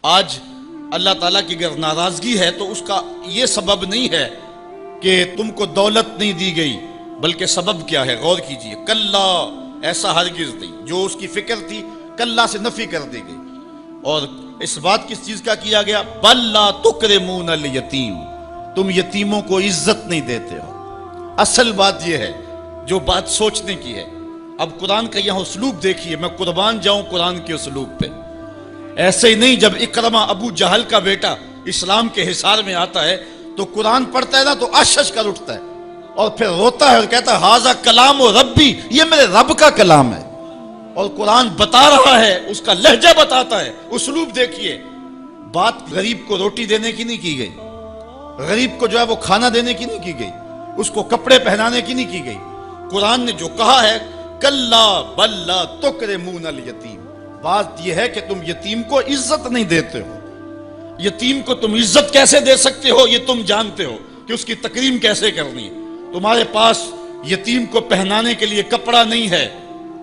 آج اللہ تعالیٰ کی اگر ناراضگی ہے تو اس کا یہ سبب نہیں ہے کہ تم کو دولت نہیں دی گئی، بلکہ سبب کیا ہے؟ غور کیجئے. کلا، ایسا ہرگز نہیں. جو اس کی فکر تھی کلا سے نفی کر دی گئی. اور اس بات کس چیز کا کیا گیا؟ بل لا تکرمون الیتیم، تم یتیموں کو عزت نہیں دیتے ہو. اصل بات یہ ہے جو بات سوچنے کی ہے. اب قرآن کا یہاں اسلوب دیکھیے، میں قربان جاؤں قرآن کے اسلوب پہ. ایسے ہی نہیں جب اکرمہ ابو جہل کا بیٹا اسلام کے حصار میں آتا ہے تو قرآن پڑھتا ہے نا تو اشش کر اٹھتا ہے اور پھر روتا ہے اور کہتا ہے ہاذا کلام و ربی، یہ میرے رب کا کلام ہے. اور قرآن بتا رہا ہے، اس کا لہجہ بتاتا ہے. اسلوب دیکھیے. بات غریب کو روٹی دینے کی نہیں کی گئی، غریب کو جو ہے وہ کھانا دینے کی نہیں کی گئی، اس کو کپڑے پہنانے کی نہیں کی گئی. قرآن نے جو کہا ہے کلا بل لا تکرمون الیتیم، بات یہ ہے کہ تم یتیم کو عزت نہیں دیتے ہو. یتیم کو تم عزت کیسے دے سکتے ہو یہ تم جانتے ہو کہ اس کی تکریم کیسے کرنی ہے. تمہارے پاس یتیم کو پہنانے کے لیے کپڑا نہیں ہے،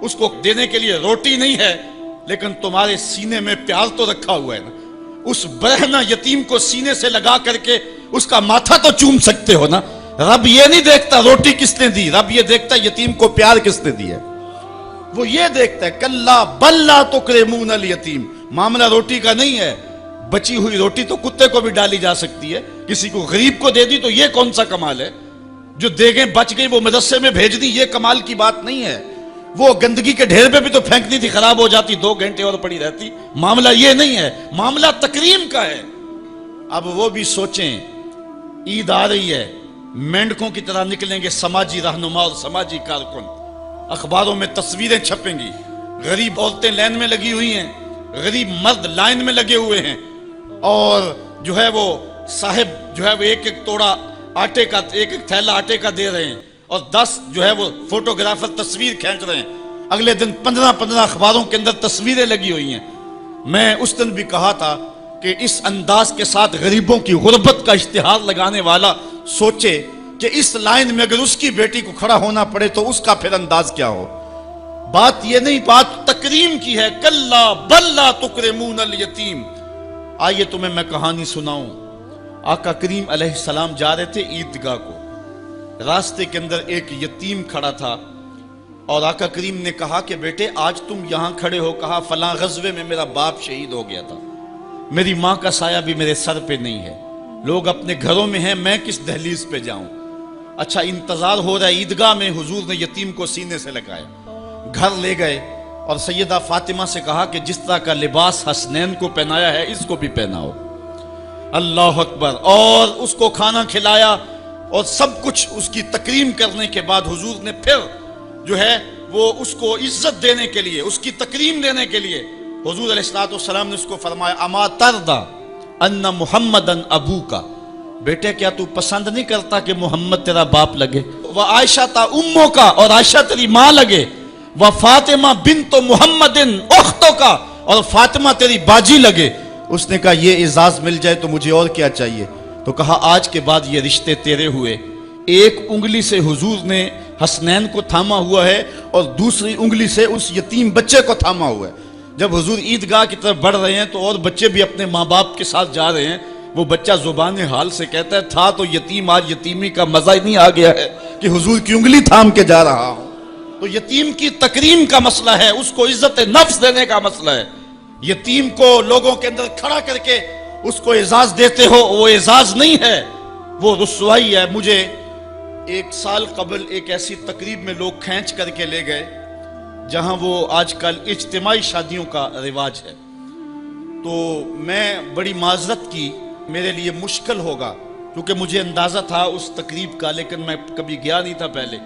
اس کو دینے کے لیے روٹی نہیں ہے، لیکن تمہارے سینے میں پیار تو رکھا ہوا ہے نا. اس برہنہ یتیم کو سینے سے لگا کر کے اس کا ماتھا تو چوم سکتے ہو نا. رب یہ نہیں دیکھتا روٹی کس نے دی، رب یہ دیکھتا یتیم کو پیار کس نے دیا. وہ یہ دیکھتا ہے کلا بل لا تکرمون الیتیم. معاملہ روٹی کا نہیں ہے. بچی ہوئی روٹی تو کتے کو بھی ڈالی جا سکتی ہے، کسی کو غریب کو دے دی تو یہ کون سا کمال ہے؟ جو دیگیں بچ گئی وہ مدرسے میں بھیج دی، یہ کمال کی بات نہیں ہے. وہ گندگی کے ڈھیر پہ بھی تو پھینکنی تھی، خراب ہو جاتی 2 گھنٹے اور پڑی رہتی. معاملہ یہ نہیں ہے، معاملہ تکریم کا ہے. اب وہ بھی سوچیں، عید آ رہی ہے، مینڈکوں کی طرح نکلیں گے سماجی رہنما اور سماجی کارکن. اخباروں میں تصویریں چھپیں گی، غریب عورتیں لائن میں لگی ہوئی ہیں، غریب مرد لائن میں لگے ہوئے ہیں، اور جو ہے وہ صاحب جو ہے وہ ایک ایک توڑا آٹے کا، ایک ایک تھیلا آٹے کا دے رہے ہیں، اور 10 جو ہے وہ فوٹوگرافر تصویر کھینچ رہے ہیں. اگلے دن 15 اخباروں کے اندر تصویریں لگی ہوئی ہیں. میں اس دن بھی کہا تھا کہ اس انداز کے ساتھ غریبوں کی غربت کا اشتہار لگانے والا سوچے کہ اس لائن میں اگر اس کی بیٹی کو کھڑا ہونا پڑے تو اس کا پھر انداز کیا ہو. بات یہ نہیں، بات تکریم کی ہے. کلا بل لا تکرمون الیتیم. آئیے تمہیں میں کہانی سناؤں. آقا کریم علیہ السلام جا رہے تھے عیدگاہ کو. راستے کے اندر ایک یتیم کھڑا تھا اور آقا کریم نے کہا کہ بیٹے آج تم یہاں کھڑے ہو. کہا فلاں غزوے میں میرا باپ شہید ہو گیا تھا، میری ماں کا سایہ بھی میرے سر پہ نہیں ہے، لوگ اپنے گھروں میں ہیں، میں کس دہلیز پہ جاؤں. اچھا انتظار ہو رہا ہے عیدگاہ میں. حضور نے یتیم کو سینے سے لگایا، گھر لے گئے اور سیدہ فاطمہ سے کہا کہ جس طرح کا لباس حسنین کو پہنایا ہے اس کو بھی پہناؤ. اللہ اکبر. اور اس کو کھانا کھلایا اور سب کچھ اس کی تکریم کرنے کے بعد حضور نے پھر جو ہے وہ اس کو عزت دینے کے لیے، اس کی تکریم دینے کے لیے حضور علیہ السلام نے اس کو فرمایا اما ترضى ان محمدن ابوکا، بیٹے کیا تو پسند نہیں کرتا کہ محمد تیرا باپ لگے؟ وعائشہ تا امو کا، اور عائشہ تیری ماں لگے. وفاطمہ بنت محمد اختو کا، اور فاطمہ تیری باجی لگے. اس نے کہا یہ اعزاز مل جائے تو مجھے اور کیا چاہیے. تو کہا آج کے بعد یہ رشتے تیرے ہوئے. ایک انگلی سے حضور نے حسنین کو تھاما ہوا ہے اور دوسری انگلی سے اس یتیم بچے کو تھاما ہوا ہے. جب حضور عیدگاہ کی طرف بڑھ رہے ہیں تو اور بچے بھی اپنے ماں باپ کے ساتھ جا رہے ہیں. وہ بچہ زبان حال سے کہتا ہے تھا تو یتیم، آج یتیمی کا مزہ ہی نہیں آ گیا ہے کہ حضور کی انگلی تھام کے جا رہا ہوں. تو یتیم کی تکریم کا مسئلہ ہے، اس کو عزت نفس دینے کا مسئلہ ہے. یتیم کو لوگوں کے اندر کھڑا کر کے اس کو اعزاز دیتے ہو، وہ اعزاز نہیں ہے، وہ رسوائی ہے. مجھے 1 سال قبل ایک ایسی تقریب میں لوگ کھینچ کر کے لے گئے جہاں وہ آج کل اجتماعی شادیوں کا رواج ہے. تو میں بڑی معذرت کی، میرے لیے مشکل ہوگا کیونکہ مجھے اندازہ تھا اس تقریب کا، لیکن میں کبھی گیا نہیں تھا پہلے.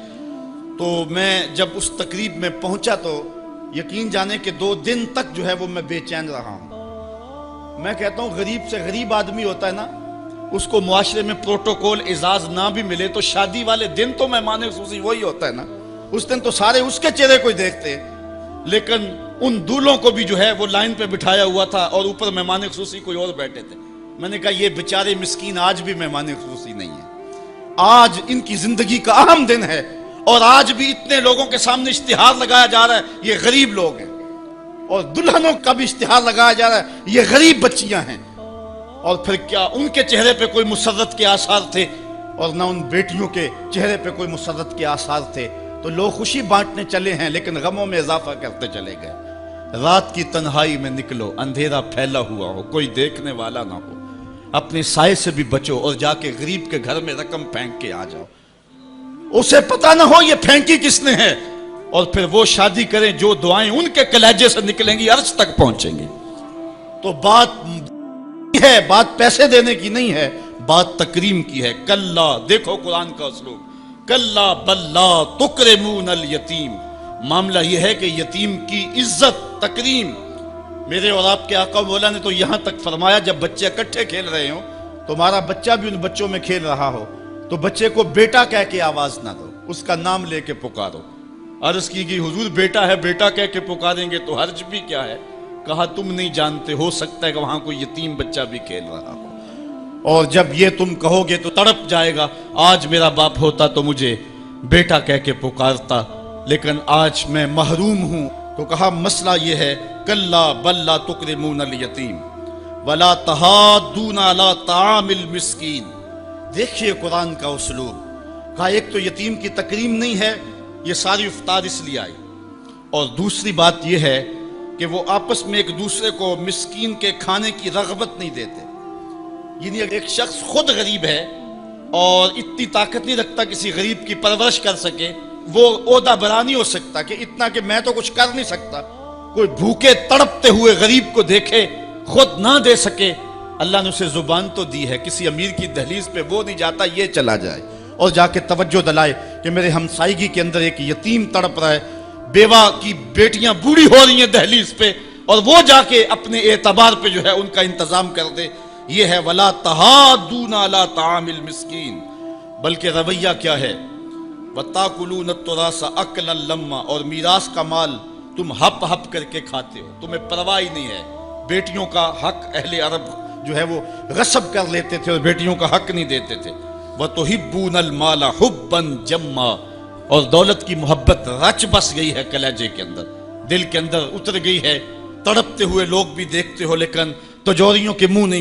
تو میں جب اس تقریب میں پہنچا تو یقین جانے کہ 2 دن تک جو ہے وہ میں بے چین رہا ہوں. میں کہتا ہوں غریب سے غریب آدمی ہوتا ہے نا، اس کو معاشرے میں پروٹوکول اعزاز نہ بھی ملے تو شادی والے دن تو مہمان خصوصی وہی ہوتا ہے نا. اس دن تو سارے اس کے چہرے کو ہی دیکھتے ہیں. لیکن ان دولوں کو بھی جو ہے وہ لائن پہ بٹھایا ہوا تھا اور اوپر مہمان خصوصی کوئی اور بیٹھے تھے. میں نے کہا یہ بیچارے مسکین آج بھی مہمان خصوصی نہیں ہیں، آج ان کی زندگی کا اہم دن ہے اور آج بھی اتنے لوگوں کے سامنے اشتہار لگایا جا رہا ہے یہ غریب لوگ ہیں. اور دلہنوں کا بھی اشتہار لگایا جا رہا ہے یہ غریب بچیاں ہیں، اور پھر کیا ان کے چہرے پہ کوئی مسرت کے آثار تھے اور نہ ان بیٹیوں کے چہرے پہ کوئی مسرت کے آثار تھے، تو لوگ خوشی بانٹنے چلے ہیں لیکن غموں میں اضافہ کرتے چلے گئے۔ رات کی تنہائی میں نکلو، اندھیرا پھیلا ہوا ہو، کوئی دیکھنے والا نہ ہو، اپنے سائے سے بھی بچو اور جا کے غریب کے گھر میں رقم پھینک کے آ جاؤ، اسے پتہ نہ ہو یہ پھینکی کس نے ہے، اور پھر وہ شادی کریں جو دعائیں ان کے کلیجے سے نکلیں گی عرش تک پہنچیں گی۔ تو بات پیسے دینے کی نہیں ہے، بات تکریم کی ہے۔ کلا، دیکھو قرآن کا اسلوب، کلا بل لا تکرمون الیتیم، معاملہ یہ ہے کہ یتیم کی عزت، تکریم۔ میرے اور آپ کے آقا مولا نے تو یہاں تک فرمایا جب بچے اکٹھے کھیل رہے ہوں، تمہارا بچہ بھی ان بچوں میں کھیل رہا ہو تو بچے کو بیٹا کہہ کے آواز نہ دو، اس کا نام لے کے پکارو۔ عرض کی گئی حضور بیٹا ہے، بیٹا کہہ کے پکاریں گے تو حرج بھی کیا ہے؟ کہا تم نہیں جانتے، ہو سکتا ہے کہ وہاں کوئی یتیم بچہ بھی کھیل رہا ہو، اور جب یہ تم کہو گے تو تڑپ جائے گا، آج میرا باپ ہوتا تو مجھے بیٹا کہہ کے پکارتا، لیکن آج میں محروم ہوں۔ تو کہا مسئلہ یہ ہے، کلا بل لا تکرمون الیتیم ولا تحاضون علی طعام المسکین۔ دیکھیے قرآن کا اسلوب، کہا ایک تو یتیم کی تکریم نہیں ہے، یہ ساری افطار اس لیے آئی، اور دوسری بات یہ ہے کہ وہ آپس میں ایک دوسرے کو مسکین کے کھانے کی رغبت نہیں دیتے۔ یعنی ایک شخص خود غریب ہے اور اتنی طاقت نہیں رکھتا کسی غریب کی پرورش کر سکے، وہ عہدہ برا نہیں ہو سکتا کہ اتنا کہ میں تو کچھ کر نہیں سکتا، کوئی بھوکے تڑپتے ہوئے غریب کو دیکھے خود نہ دے سکے۔ اللہ نے اسے زبان تو دی ہے، کسی امیر کی دہلیز پہ وہ نہیں جاتا یہ چلا جائے اور جا کے توجہ دلائے کہ میرے ہمسائیگی کے اندر ایک یتیم تڑپ رہا ہے، بیوہ کی بیٹیاں بوڑھی ہو رہی ہیں دہلیز پہ، اور وہ جا کے اپنے اعتبار پہ جو ہے ان کا انتظام کر دے۔ یہ ہے ولا تحاضون علی طعام المسکین۔ بلکہ رویہ کیا ہے؟ وَتَأْكُلُونَ التُّرَاثَ أَكْلًا لَمًّا، اور میراث کا مال تم ہپ ہپ کر کے کھاتے ہو، تمہیں پرواہ ہی نہیں ہے۔ بیٹیوں کا حق اہل عرب جو ہے وہ غصب کر لیتے تھے اور بیٹیوں کا حق نہیں دیتے تھے۔ وَتُحِبُّونَ الْمَالَ حُبًّا جَمًّا، اور دولت کی محبت رچ بس گئی ہے کلیجے کے اندر، دل کے اندر اتر گئی ہے، تڑپتے ہوئے لوگ بھی دیکھتے ہو لیکن تجوریوں کے منہ نہیں